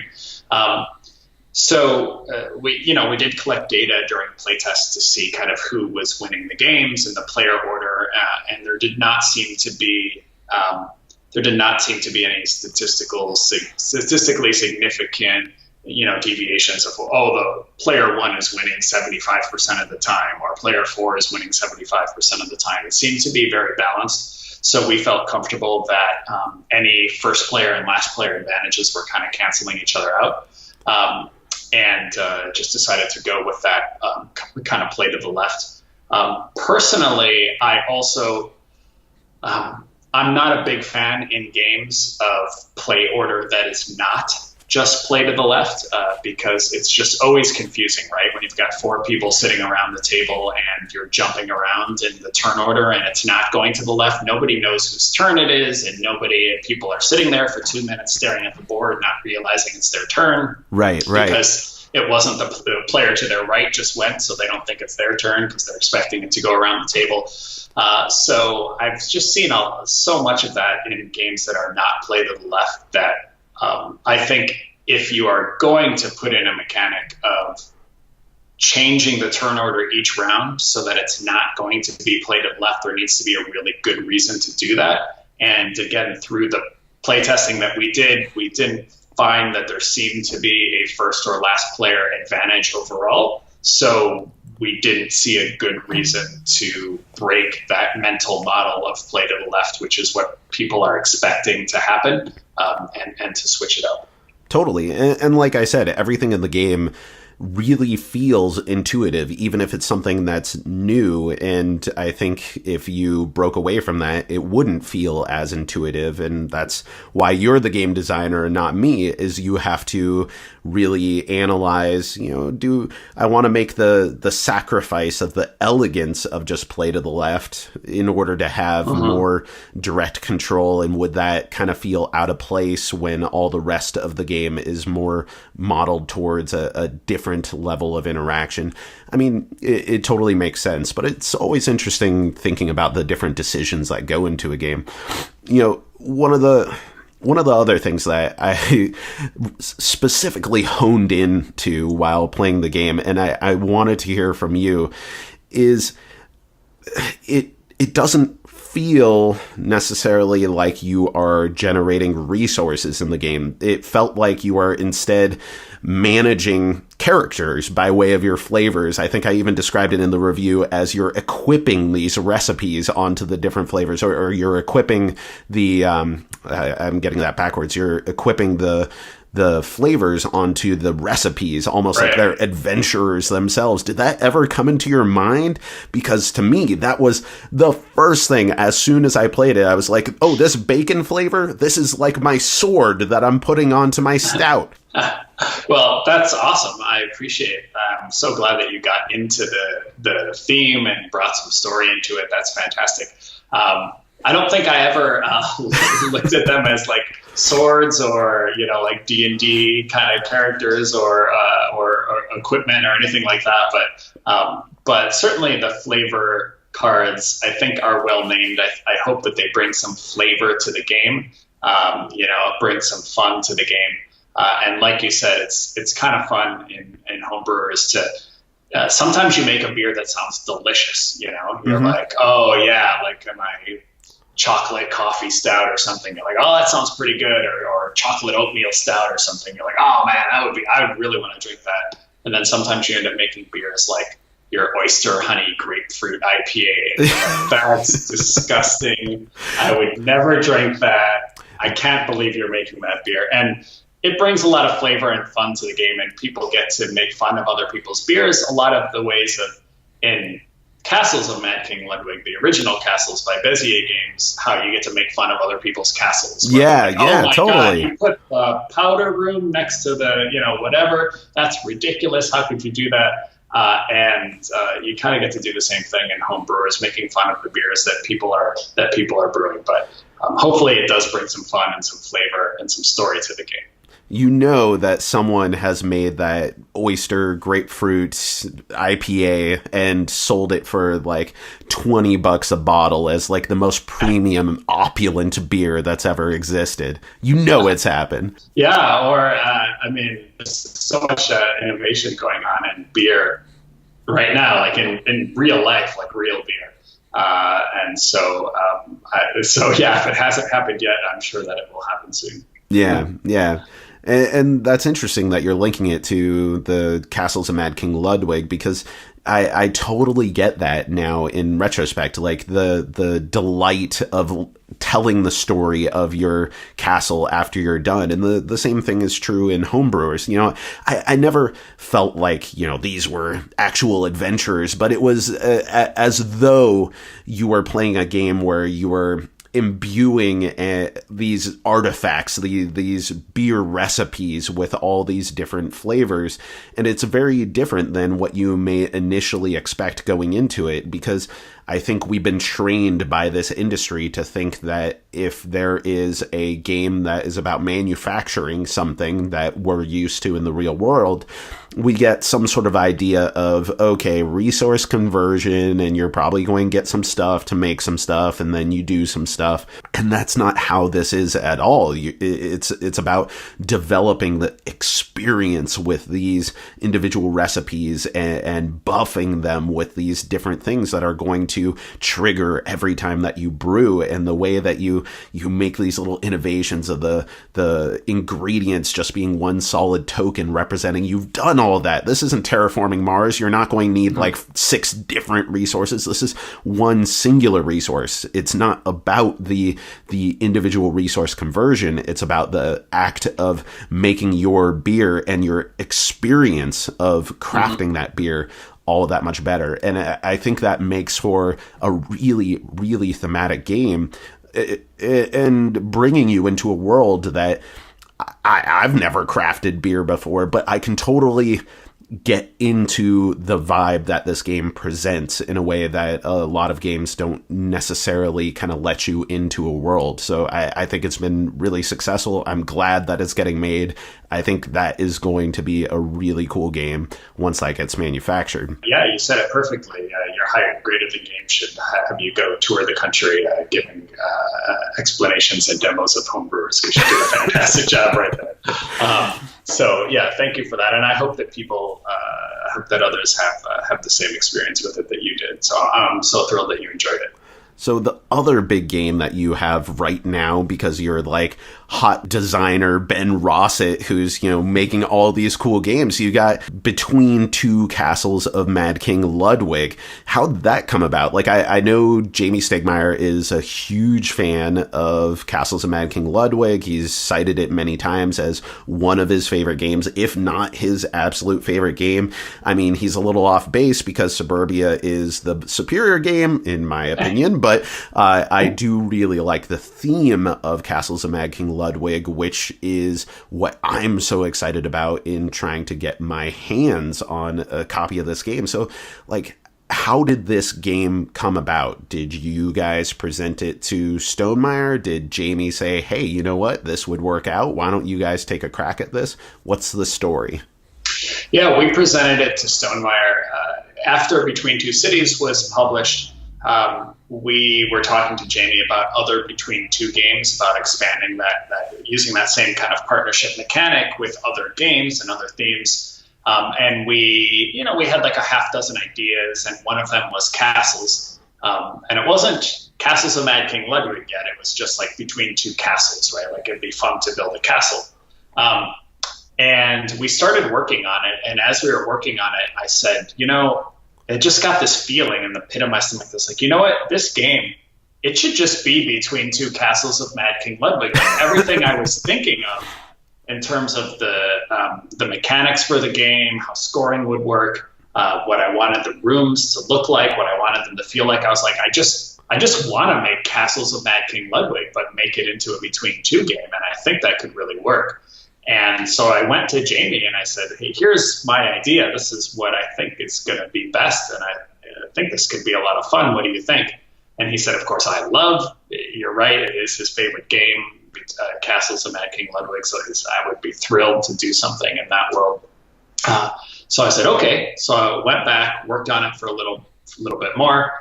[SPEAKER 2] So we did collect data during playtests to see kind of who was winning the games in the player order, and there did not seem to be any statistically significant deviations of, the player 1 is winning 75% of the time, or player 4 is winning 75% of the time. It seemed to be very balanced. So we felt comfortable that any first player and last player advantages were kind of canceling each other out. And just decided to go with that kind of play to the left. Personally, I also, I'm not a big fan in games of play order that is not just play to the left, because it's just always confusing, right? When you've got 4 people sitting around the table and you're jumping around in the turn order and it's not going to the left, nobody knows whose turn it is, and people are sitting there for 2 minutes staring at the board, not realizing it's their turn. Right. Because it wasn't the player to their right just went, so they don't think it's their turn because they're expecting it to go around the table. So I've just seen so much of that in games that are not play to the left that I think if you are going to put in a mechanic of changing the turn order each round so that it's not going to be played to the left, there needs to be a really good reason to do that. And again, through the playtesting that we didn't find that there seemed to be a first or last player advantage overall. So we didn't see a good reason to break that mental model of play to the left, which is what people are expecting to happen, and to switch it up.
[SPEAKER 1] Totally. And like I said, everything in the game really feels intuitive, even if it's something that's new. And I think if you broke away from that, it wouldn't feel as intuitive. And that's why you're the game designer and not me, is you have to really analyze, do I want to make the sacrifice of the elegance of just play to the left in order to have more direct control? And would that kind of feel out of place when all the rest of the game is more modeled towards a different level of interaction? I mean, it totally makes sense, but it's always interesting thinking about the different decisions that go into a game. One of the other things that I specifically honed into while playing the game, and I wanted to hear from you, is it doesn't feel necessarily like you are generating resources in the game. It felt like you are instead managing characters by way of your flavors. I think I even described it in the review as you're equipping these recipes onto the different flavors, or you're equipping the, I'm getting that backwards. You're equipping the flavors onto the recipes, almost like they're adventurers themselves. Did that ever come into your mind? Because to me, that was the first thing. As soon as I played it, I was like, oh, this bacon flavor, this is like my sword that I'm putting onto my stout.
[SPEAKER 2] Well, that's awesome. I appreciate it. I'm so glad that you got into the theme and brought some story into it. That's fantastic. I don't think I ever looked at them as like swords or, like D&D kind of characters or equipment or anything like that. But certainly the flavor cards, I think, are well named. I hope that they bring some flavor to the game, bring some fun to the game. And like you said, it's kind of fun in Home Brewers to sometimes you make a beer that sounds delicious. You're like, oh yeah, like my chocolate coffee stout or something. You're like, oh, that sounds pretty good, or chocolate oatmeal stout or something. You're like, oh man, I would really want to drink that. And then sometimes you end up making beers like your oyster honey grapefruit IPA. That's disgusting. I would never drink that. I can't believe you're making that beer. And it brings a lot of flavor and fun to the game, and people get to make fun of other people's beers. A lot of the ways in Castles of Mad King Ludwig, the original Castles by Bezier Games, how you get to make fun of other people's castles.
[SPEAKER 1] Yeah,
[SPEAKER 2] like,
[SPEAKER 1] yeah,
[SPEAKER 2] oh my
[SPEAKER 1] totally.
[SPEAKER 2] God, you put a powder room next to the, whatever. That's ridiculous. How could you do that? And you kind of get to do the same thing in Home Brewers, making fun of the beers that people are brewing. But hopefully, it does bring some fun and some flavor and some story to the game.
[SPEAKER 1] You know that someone has made that oyster grapefruit IPA and sold it for like $20 a bottle as like the most premium opulent beer that's ever existed. You know it's happened.
[SPEAKER 2] Yeah, or there's so much innovation going on in beer right now, like in real life, like real beer. If it hasn't happened yet, I'm sure that it will happen soon.
[SPEAKER 1] Yeah. And that's interesting that you're linking it to the Castles of Mad King Ludwig, because I totally get that now in retrospect, like the delight of telling the story of your castle after you're done. And the same thing is true in Home Brewers. I never felt like, these were actual adventures, but it was as though you were playing a game where you were imbuing these artifacts, these beer recipes with all these different flavors. And it's very different than what you may initially expect going into it, because I think we've been trained by this industry to think that if there is a game that is about manufacturing something that we're used to in the real world, we get some sort of idea of, okay, resource conversion, and you're probably going to get some stuff to make some stuff, and then you do some stuff. And that's not how this is at all. It's about developing the experience with these individual recipes and buffing them with these different things that are going to trigger every time that you brew, and the way that you make these little innovations of the ingredients just being one solid token representing you've done all that. This isn't terraforming Mars. You're not going to need like 6 different resources. This is one singular resource. It's not about the individual resource conversion. It's about the act of making your beer and your experience of crafting that beer all that much better. And I think that makes for a really, really thematic game, and bringing you into a world that I've never crafted beer before, but I can totally get into the vibe that this game presents in a way that a lot of games don't necessarily kind of let you into a world. So I think it's been really successful. I'm glad that it's getting made. I think that is going to be a really cool game once that gets manufactured.
[SPEAKER 2] Yeah, you said it perfectly. Your higher grade of the game should have you go tour the country giving explanations and demos of Home Brewers, because you did a fantastic job right there. So yeah, thank you for that. And I hope that people, hope that others have the same experience with it that you did. So I'm so thrilled that you enjoyed it.
[SPEAKER 1] So the other big game that you have right now, because you're like hot designer Ben Rosset, who's, making all these cool games, you got Between Two Castles of Mad King Ludwig. How'd that come about? Like, I know Jamie Stegmaier is a huge fan of Castles of Mad King Ludwig. He's cited it many times as one of his favorite games, if not his absolute favorite game. I mean, he's a little off base because Suburbia is the superior game, in my opinion, but I do really like the theme of Castles of Mad King Ludwig, which is what I'm so excited about in trying to get my hands on a copy of this game. So, like, how did this game come about? Did you guys present it to Stonemaier? Did Jamie say, hey, you know what, this would work out? Why don't you guys take a crack at this? What's the story?
[SPEAKER 2] Yeah, we presented it to Stonemaier. After Between Two Cities was published, we were talking to Jamie about other Between Two games, about expanding that using that same kind of partnership mechanic with other games and other themes. And we had like a half dozen ideas, and one of them was castles. And it wasn't Castles of Mad King Ludwig yet. It was just like Between Two Castles, right? Like, it'd be fun to build a castle. And we started working on it. And as we were working on it, I said, it just got this feeling in the pit of my stomach. That's like, you know what? This game, it should just be Between Two Castles of Mad King Ludwig. Like, everything I was thinking of in terms of the mechanics for the game, how scoring would work, what I wanted the rooms to look like, what I wanted them to feel like. I was like, I just want to make Castles of Mad King Ludwig, but make it into a between two game, and I think that could really work. And so I went to Jamie and I said, hey, here's my idea. This is what I think is going to be best, and I think this could be a lot of fun. What do you think? And he said, of course, you're right, it is his favorite game, Castles of Mad King Ludwig, so I would be thrilled to do something in that world. So I said, okay. So I went back, worked on it for a little bit more.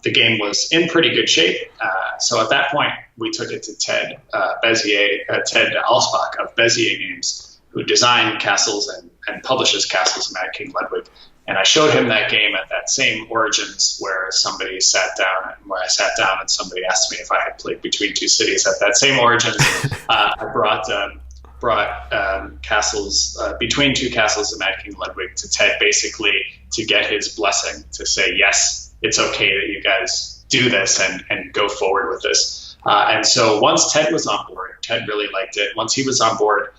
[SPEAKER 2] The game was in pretty good shape. So at that point, we took it to Ted Alspach of Bezier Games, who designed Castles and publishes Castles of Mad King Ludwig. And I showed him that game at that same Origins where I sat down and somebody asked me if I had played Between Two Cities. At that same Origins, I brought Castles Between Two Castles of Mad King Ludwig to Ted, basically to get his blessing to say, yes, it's okay that you guys do this and go forward with this. And so once Ted was on board, Ted really liked it. Once he was on board,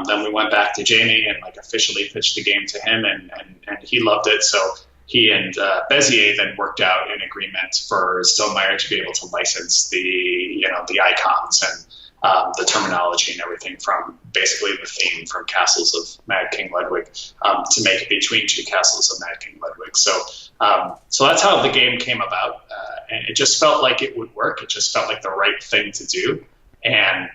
[SPEAKER 2] then we went back to Jamie and officially pitched the game to him, and he loved it. So he and Bezier then worked out an agreement for Stonemaier to be able to license the icons and the terminology and everything from basically the theme from Castles of Mad King Ludwig to make it Between Two Castles of Mad King Ludwig. So that's how the game came about, and it just felt like it would work. It just felt like the right thing to do, and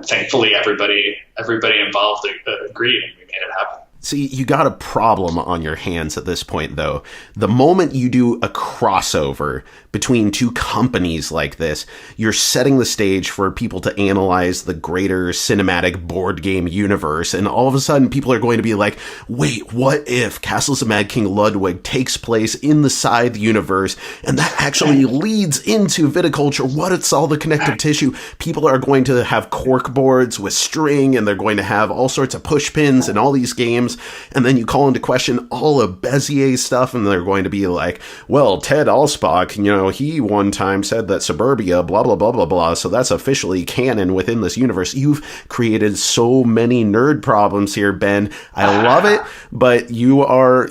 [SPEAKER 2] thankfully everybody involved agreed, and we made it happen.
[SPEAKER 1] See, you got a problem on your hands at this point, though. The moment you do a crossover between two companies like this, you're setting the stage for people to analyze the greater cinematic board game universe, and all of a sudden people are going to be like, wait, what if Castles of Mad King Ludwig takes place in the Scythe universe, and that actually leads into viticulture? What it's all the connective tissue? People are going to have cork boards with string, and they're going to have all sorts of push pins and all these games. And then you call into question all of Bezier's stuff, and they're going to be like, well, Ted Alspach, he one time said that Suburbia, blah, blah, blah, blah, blah, so that's officially canon within this universe. You've created so many nerd problems here, Ben. I love it, but you are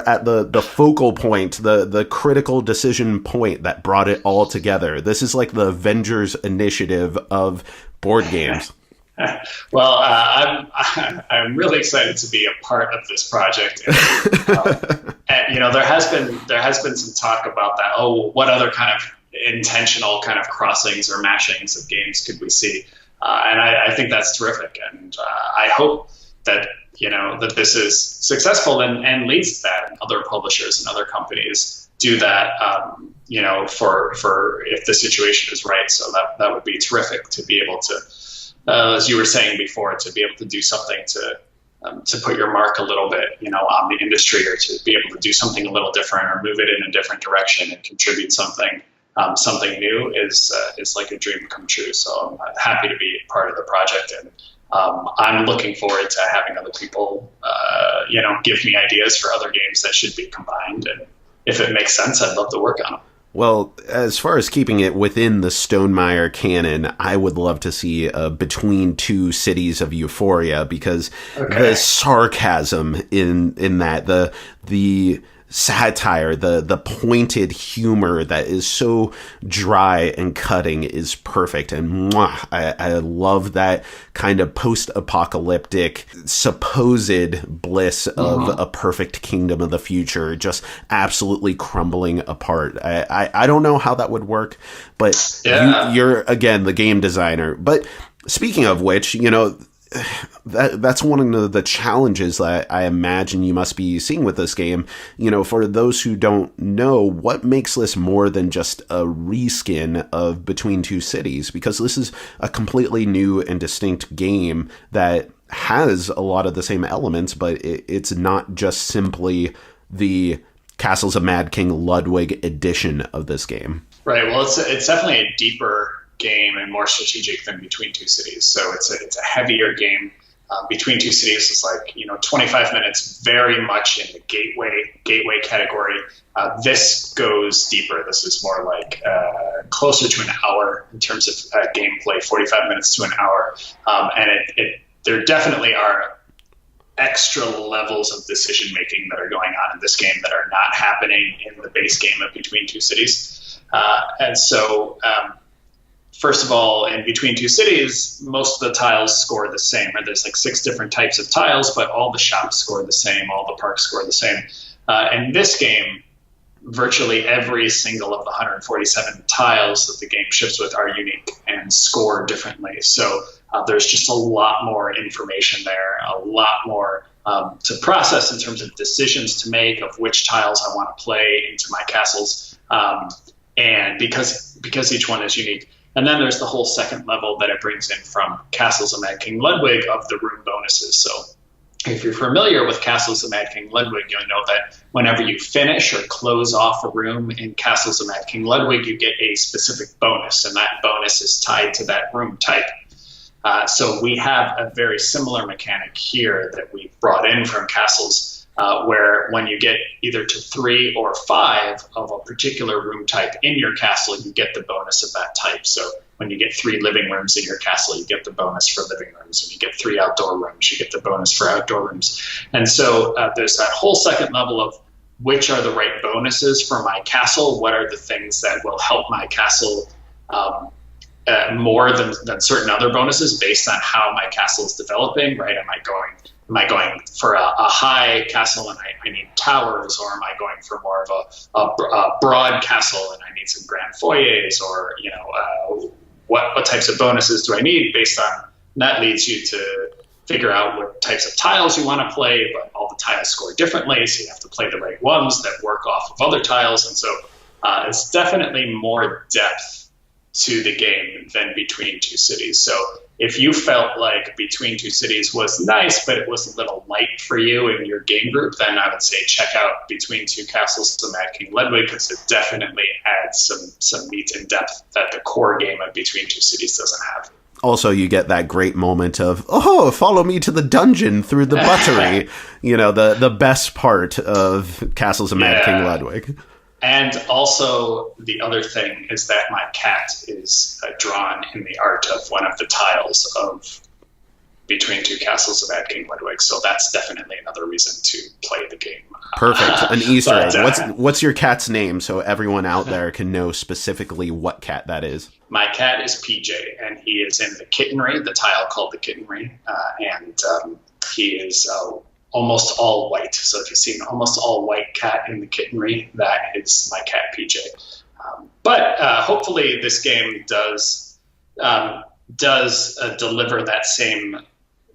[SPEAKER 1] at the focal point, the critical decision point that brought it all together. This is like the Avengers initiative of board games.
[SPEAKER 2] Well, I'm really excited to be a part of this project. And there has been some talk about that. Oh, what other kind of intentional kind of crossings or mashings of games could we see? And I think that's terrific. And I hope that that this is successful and leads to that. And other publishers and other companies do that. For if the situation is right. So that would be terrific to be able to. As you were saying before, to be able to do something to put your mark a little bit, on the industry, or to be able to do something a little different or move it in a different direction and contribute something new is like a dream come true. So I'm happy to be part of the project, and I'm looking forward to having other people, give me ideas for other games that should be combined. And if it makes sense, I'd love to work on them.
[SPEAKER 1] Well, as far as keeping it within the Stonemaier canon, I would love to see Between Two Cities of Euphoria, because the sarcasm in that, the satire, the pointed humor that is so dry and cutting is perfect. And I love that kind of post-apocalyptic supposed bliss of a perfect kingdom of the future just absolutely crumbling apart. I don't know how that would work, but you're again the game designer. But speaking of which, that's one of the challenges that I imagine you must be seeing with this game. For those who don't know, what makes this more than just a reskin of Between Two Cities? Because this is a completely new and distinct game that has a lot of the same elements, but it's not just simply the Castles of Mad King Ludwig edition of this game.
[SPEAKER 2] Right. Well, it's definitely a deeper game and more strategic than Between Two Cities. So it's a heavier game. Between Two Cities is 25 minutes, very much in the gateway category. This goes deeper. This is more like closer to an hour in terms of gameplay, 45 minutes to an hour. And there definitely are extra levels of decision making that are going on in this game that are not happening in the base game of Between Two Cities. And so, first of all, in Between Two Cities, most of the tiles score the same. Right? There's like 6 different types of tiles, but all the shops score the same, all the parks score the same. In this game, virtually every single of the 147 tiles that the game ships with are unique and score differently. So there's just a lot more information there, a lot more to process in terms of decisions to make of which tiles I want to play into my castles, and because each one is unique. And then there's the whole second level that it brings in from Castles of Mad King Ludwig of the room bonuses. So if you're familiar with Castles of Mad King Ludwig, you'll know that whenever you finish or close off a room in Castles of Mad King Ludwig, you get a specific bonus, and that bonus is tied to that room type. So we have a very similar mechanic here that we brought in from Castles, where when you get either to 3 or 5 of a particular room type in your castle, you get the bonus of that type. So when you get 3 living rooms in your castle, you get the bonus for living rooms. And you get 3 outdoor rooms, you get the bonus for outdoor rooms. And so there's that whole second level of which are the right bonuses for my castle, what are the things that will help my castle more than certain other bonuses based on how my castle is developing, right? Am I going for a high castle and I need towers, or am I going for more of a broad castle and I need some grand foyers, or what types of bonuses do I need based on? And that leads you to figure out what types of tiles you want to play, but all the tiles score differently, so you have to play the right ones that work off of other tiles. And so it's definitely more depth to the game than Between Two Cities. So if you felt like Between Two Cities was nice, but it was a little light for you in your game group, then I would say check out Between Two Castles of Mad King Ludwig, because it definitely adds some meat and depth that the core game of Between Two Cities doesn't have.
[SPEAKER 1] Also, you get that great moment of, follow me to the dungeon through the buttery. The best part of Castles of Mad King Ludwig.
[SPEAKER 2] And also, the other thing is that my cat is drawn in the art of one of the tiles of Between Two Castles of Mad King Ludwig. So that's definitely another reason to play the game.
[SPEAKER 1] Perfect. An Easter egg. What's your cat's name so everyone out there can know specifically what cat that is? My
[SPEAKER 2] cat is PJ, and he is in the kittenry, the tile called the kittenry. And he is almost all white. So if you see an almost all white cat in the kittenry, that is my cat PJ. But hopefully this game does deliver that same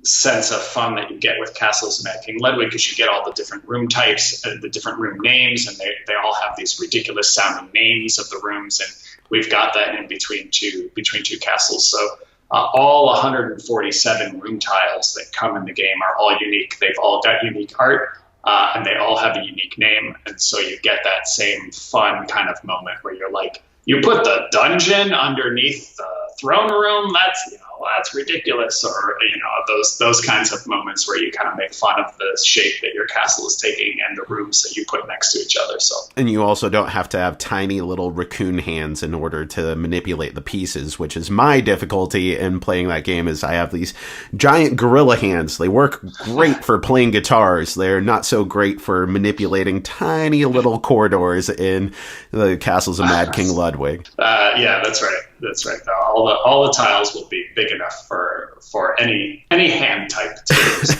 [SPEAKER 2] sense of fun that you get with Castles of Mad King Ludwig, because you get all the different room types, the different room names, and they all have these ridiculous sounding names of the rooms, and we've got that in Between Two Castles. So all 147 room tiles that come in the game are all unique. They've all got unique art, and they all have a unique name. And so you get that same fun kind of moment where you're like, you put the dungeon underneath the throne room, that's ridiculous. Or, those kinds of moments where you kind of make fun of the shape that your castle is taking and the rooms that you put next to each other. So,
[SPEAKER 1] and you also don't have to have tiny little raccoon hands in order to manipulate the pieces, which is my difficulty in playing that game. Is I have these giant gorilla hands. They work great for playing guitars. They're not so great for manipulating tiny little corridors in the Castles of Mad King Ludwig.
[SPEAKER 2] Yeah, that's right. That's right. All the tiles will be big enough for any hand type to use.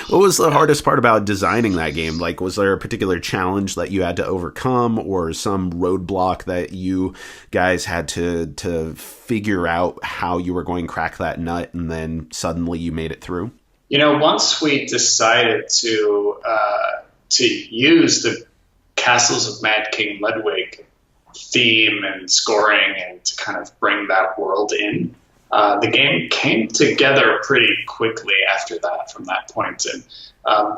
[SPEAKER 1] What was the hardest part about designing that game? Like, was there a particular challenge that you had to overcome, or some roadblock that you guys had to figure out how you were going to crack that nut, and then suddenly you made it through?
[SPEAKER 2] Once we decided to use the Castles of Mad King Ludwig theme and scoring, and to kind of bring that world in, the game came together pretty quickly after that, from that point. And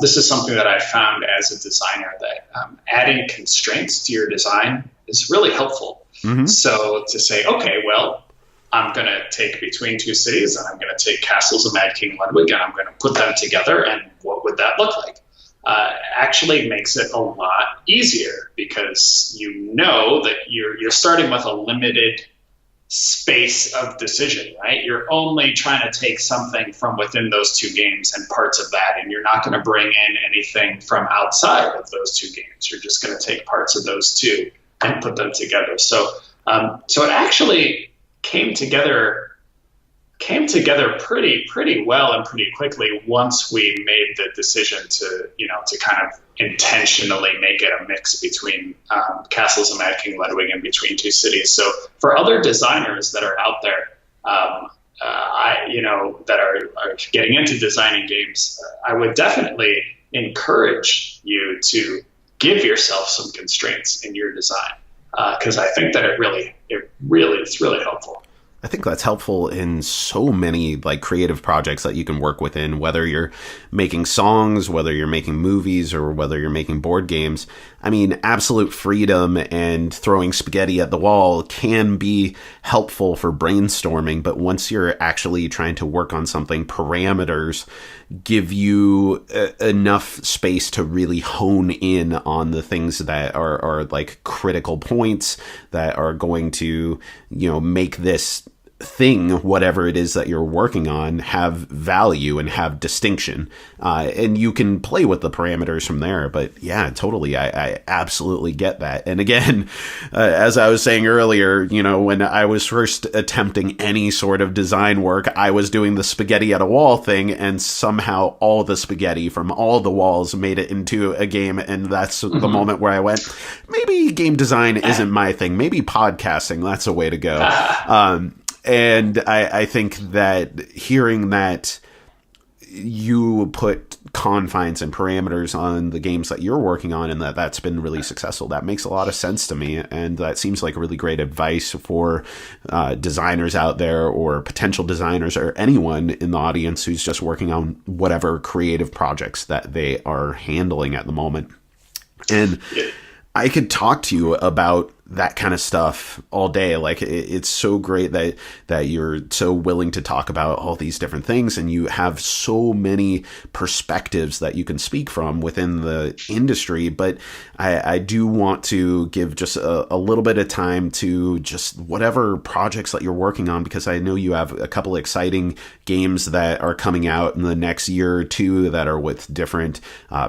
[SPEAKER 2] this is something that I found as a designer, that adding constraints to your design is really helpful. Mm-hmm. So to say, okay, well, I'm going to take Between Two Cities, and I'm going to take Castles of Mad King Ludwig, and I'm going to put them together, and what would that look like? Actually makes it a lot easier, because you know that you're starting with a limited space of decision, right? You're only trying to take something from within those two games and parts of that, and you're not going to bring in anything from outside of those two games. You're just going to take parts of those two and put them together. So it actually came together pretty well and pretty quickly once we made the decision to kind of intentionally make it a mix between Castles of Mad King Ludwig and Between Two Cities. So for other designers that are out there, that are getting into designing games, I would definitely encourage you to give yourself some constraints in your design, because I think that it's really helpful.
[SPEAKER 1] I think that's helpful in so many like creative projects that you can work within, whether you're making songs, whether you're making movies, or whether you're making board games. I mean, absolute freedom and throwing spaghetti at the wall can be helpful for brainstorming, but once you're actually trying to work on something, parameters give you enough space to really hone in on the things that are like critical points that are going to, make this thing, whatever it is that you're working on, have value and have distinction. And you can play with the parameters from there. But yeah, totally. I absolutely get that. And again, as I was saying earlier, when I was first attempting any sort of design work, I was doing the spaghetti at a wall thing, and somehow all the spaghetti from all the walls made it into a game. And that's the moment where I went, maybe game design isn't my thing. Maybe podcasting, that's a way to go. And I think that hearing that you put confines and parameters on the games that you're working on and that's been really successful, that makes a lot of sense to me. And that seems like really great advice for designers out there, or potential designers, or anyone in the audience who's just working on whatever creative projects that they are handling at the moment. And I could talk to you about that kind of stuff all day. Like, it's so great that you're so willing to talk about all these different things, and you have so many perspectives that you can speak from within the industry. But I do want to give just a little bit of time to just whatever projects that you're working on, because I know you have a couple of exciting games that are coming out in the next year or two that are with different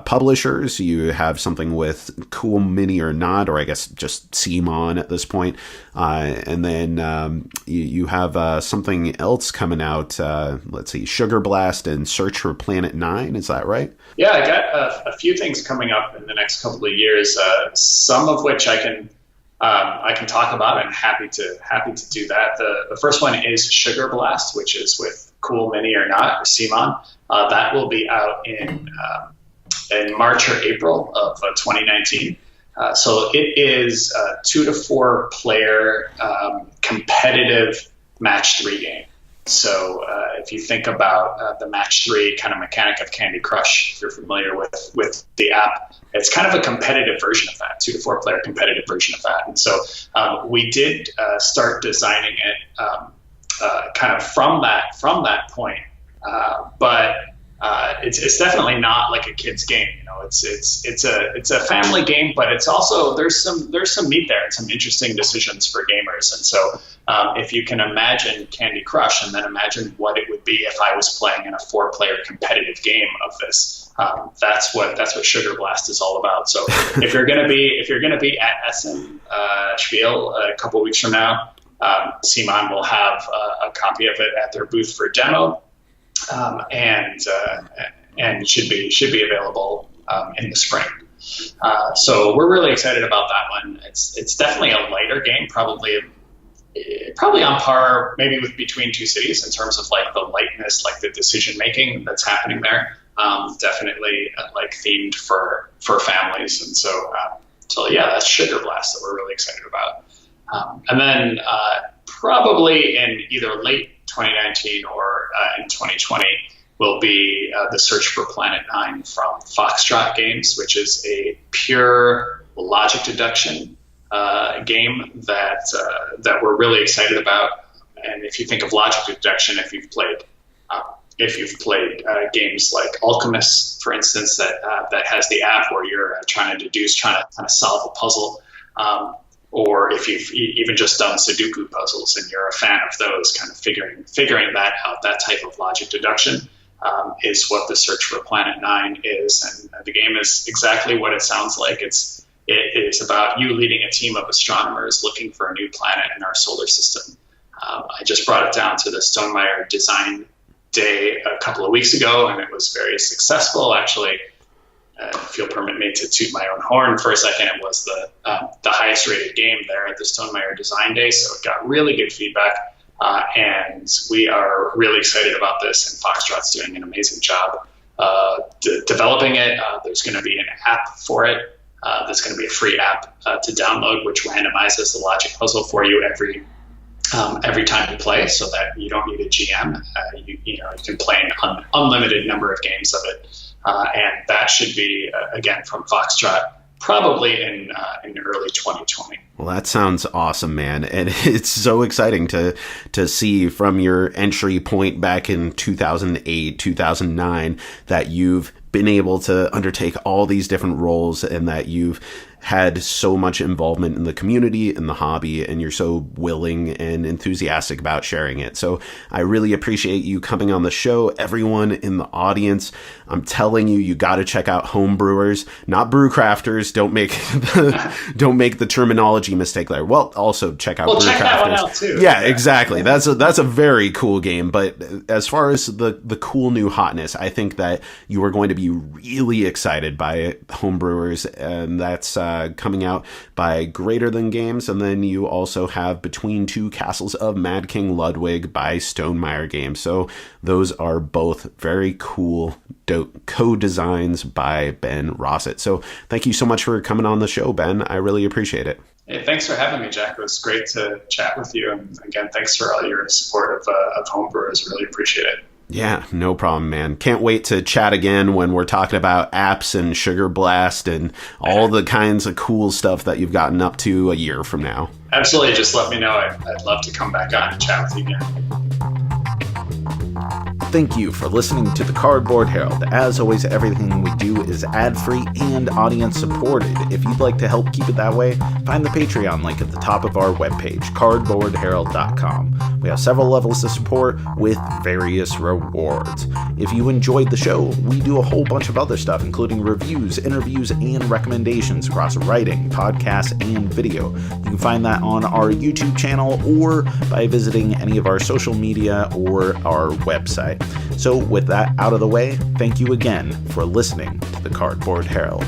[SPEAKER 1] publishers. You have something with Cool Mini or Not, or I guess just CMON at this point. And then you have something else coming out. Let's see, Sugar Blast and Search for Planet 9. Is that right?
[SPEAKER 2] Yeah, I got a few things coming up in the next couple of years. Some of which I can talk about. I'm happy to do that. The first one is Sugar Blast, which is with Cool Mini or Not, or CMON. That will be out in March or April of 2019. So it is a 2 to 4 player competitive match 3 game. So if you think about the match 3 kind of mechanic of Candy Crush, if you're familiar with the app, it's kind of a competitive version of that, 2 to 4 player competitive version of that. And so we did start designing it kind of from that point, but it's definitely not like a kid's game. It's a family game, but it's also there's some meat there and some interesting decisions for gamers. And so if you can imagine Candy Crush, and then imagine what it would be if I was playing in a 4-player competitive game of this, that's what Sugar Blast is all about. So if you're gonna be at Essen Spiel a couple weeks from now, CMON will have a copy of it at their booth for demo. And should be available in the spring. So we're really excited about that one. It's definitely a lighter game, probably on par maybe with Between Two Cities in terms of like the lightness, like the decision making that's happening there. Definitely like themed for families, and so yeah, that's Sugar Blast that we're really excited about. And then probably in either late 2019 or in 2020 will be the Search for Planet 9 from Foxtrot Games, which is a pure logic deduction game that we're really excited about. And if you think of logic deduction, if you've played games like Alchemist, for instance, that has the app where you're trying to kind of solve a puzzle, or if you've even just done Sudoku puzzles and you're a fan of those, kind of figuring that out, that type of logic deduction is what the Search for Planet 9 is. And the game is exactly what it sounds like. It's about you leading a team of astronomers looking for a new planet in our solar system. I just brought it down to the Stonemaier Design Day a couple of weeks ago, and it was very successful. Actually, if you'll permit me to toot my own horn for a second, it was the highest rated game there at the Stonemaier Design Day, so it got really good feedback, and we are really excited about this, and Foxtrot's doing an amazing job developing it. There's going to be an app for it. There's going to be a free app to download, which randomizes the logic puzzle for you every time you play, so that you don't need a GM. You can play an unlimited number of games of it, and that should be again from Foxtrot probably in early 2020.
[SPEAKER 1] Well, that sounds awesome, man. And it's so exciting to see from your entry point back in 2008, 2009, that you've been able to undertake all these different roles and that you've had so much involvement in the community and the hobby, and you're so willing and enthusiastic about sharing it. So I really appreciate you coming on the show. Everyone in the audience, I'm telling you, you got to check out Home Brewers, not brew crafters. Don't make the terminology mistake there. Well, also check out brew
[SPEAKER 2] check
[SPEAKER 1] crafters.
[SPEAKER 2] That one out too.
[SPEAKER 1] Yeah, exactly. That's a very cool game. But as far as the cool new hotness, I think that you are going to be really excited by Home Brewers, and that's coming out by Greater Than Games. And then you also have Between Two Castles of Mad King Ludwig by Stonemaier Games. So those are both very cool co-designs by Ben Rosset. So thank you so much for coming on the show, Ben. I really appreciate it.
[SPEAKER 2] Hey, thanks for having me, Jack. It was great to chat with you. And again, thanks for all your support of Home Brewers. Really appreciate it.
[SPEAKER 1] Yeah, no problem, man. Can't wait to chat again when we're talking about apps and Sugar Blast and all the kinds of cool stuff that you've gotten up to a year from now.
[SPEAKER 2] Absolutely. Just let me know. I'd love to come back on and chat with you again.
[SPEAKER 1] Thank you for listening to the Cardboard Herald. As always, everything we do is ad-free and audience-supported. If you'd like to help keep it that way, find the Patreon link at the top of our webpage, cardboardherald.com. We have several levels of support with various rewards. If you enjoyed the show, we do a whole bunch of other stuff, including reviews, interviews, and recommendations across writing, podcasts, and video. You can find that on our YouTube channel or by visiting any of our social media or our website. So with that out of the way, thank you again for listening to the Cardboard Herald.